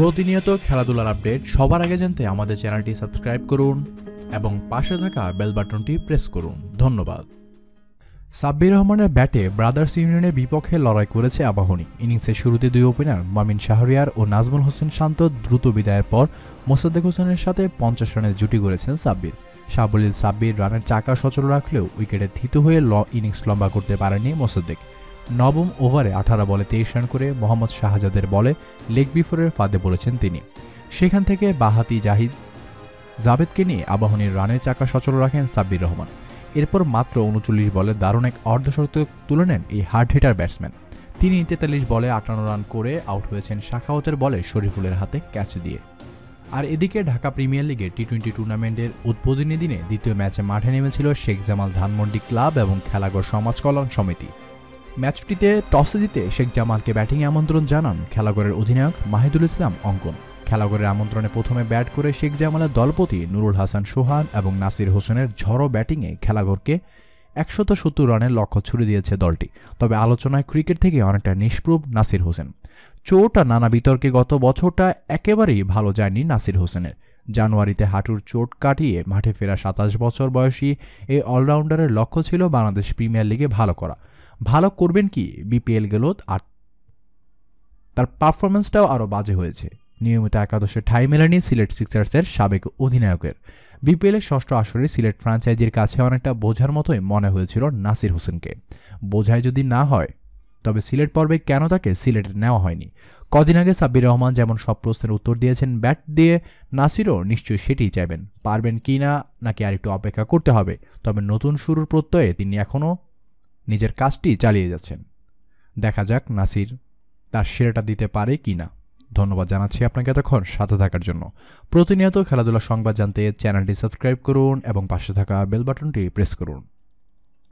প্রতিনিয়ত খেলাধুলার আপডেট সবার আগে জানতে আমাদের চ্যানেলটি সাবস্ক্রাইব করুন এবং পাশে থাকা বেল বাটনটি প্রেস করুন। ধন্যবাদ। সাব্বির রহমানের ব্যাটে ব্রাদার্স ইউনিয়নের বিপক্ষে লড়াই করেছে আবাহনী। ইনিংসের শুরুতে দুই ওপেনার মামিন শাহরিয়ার ও নাজমুল হোসেন শান্ত দ্রুত বিদায়ের পর মোসাদ্দেক হোসেনের সাথে 50 রানের জুটি গড়েছেন সাব্বির। সাবলীল সাব্বির রানের চাকা সচল রাখলেও উইকেটে থিত হয়ে ইনিংস লম্বা করতে পারেনি মোসাদ্দেক। নবম ওভারে 18 বলে 23 রান করে মোহাম্মদ শাহজাদের বলে লেগ বিফোরের ফাঁদে পড়েছেন তিনি। সেখান থেকে বাহাতি জাভেদকে নিয়ে আবাহনীর রানের চাকা সচল রাখেন সাব্বির রহমান। এরপর মাত্র 39 বলে দারুণ এক অর্ধশতক তুলে নেন এই হার্ড হিটার ব্যাটসম্যান। তিনি 43 বলে 58 রান করে আউট হয়েছেন সাখাওয়াতের বলে শরীফুলের হাতে ক্যাচ দিয়ে। আর এদিকে ঢাকা প্রিমিয়ার লিগের টি-20 টুর্নামেন্টের উদ্বোধনী দিনে দ্বিতীয় ম্যাচে মাঠে নেমেছিল শেখ জামাল ধানমন্ডি ক্লাব এবং খেলাঘর সমাজ কল্যাণ সমিতি। ম্যাচটিতে টসে জিতে শেখ জামালকে ব্যাটিংয়ে আমন্ত্রণ জানান খেলাঘরের অধিনায়ক মাহিদুল ইসলাম অঙ্কন। খেলাঘরের আমন্ত্রণে প্রথমে ব্যাট করে শেখ জামালের দলপতি নুরুল হাসান সোহান এবং নাসির হোসেনের ঝড়ো ব্যাটিংয়ে খেলাঘরকে 170 রানের লক্ষ্য ছুড়ে দিয়েছে দলটি। তবে আলোচনায় ক্রিকেট থেকে অনেকটা নিষ্প্রভ নাসির হোসেন। চোট আর নানা বিতর্কে গত বছরটা একেবারেই ভালো যায়নি নাসির হোসেনের। জানুয়ারিতে হাঁটুর চোট কাটিয়ে মাঠে ফেরা 27 বছর বয়সী এই অলরাউন্ডারের লক্ষ্য ছিল বাংলাদেশ প্রিমিয়ার লিগে ভালো করা। ভালো করবেন কি বিপিএল গেল, আর তার পারফরম্যান্সটাও আরও বাজে হয়েছে। নিয়মিত একাদশে ঠাঁই মেলেনি সিলেট সিক্সার্সের সাবেক অধিনায়কের। বিপিএলের ষষ্ঠ আসরে সিলেট ফ্র্যাঞ্চাইজির কাছে অনেকটা বোঝার মতোই মনে হয়েছিল নাসির হোসেনকে। বোঝাই যদি না হয় তবে সিলেট পর্বে কেন তাকে সিলেটে নেওয়া হয়নি? কদিন আগে সাব্বির রহমান যেমন সব প্রশ্নের উত্তর দিয়েছেন ব্যাট দিয়ে, নাসিরও নিশ্চয়ই সেটিই চাইবেন। পারবেন কি না নাকি আরেকটু অপেক্ষা করতে হবে? তবে নতুন শুরুর প্রত্যয়ে তিনি এখনও নিজের কাজটি চালিয়ে যাচ্ছেন। দেখা যাক নাসির তার সেরাটা দিতে পারে কি না। ধন্যবাদ জানাচ্ছি আপনাকে এতক্ষণ সাথে থাকার জন্য। প্রতিনিয়ত খেলাধুলার সংবাদ জানতে চ্যানেলটি সাবস্ক্রাইব করুন এবং পাশে থাকা বেল বাটনটি প্রেস করুন।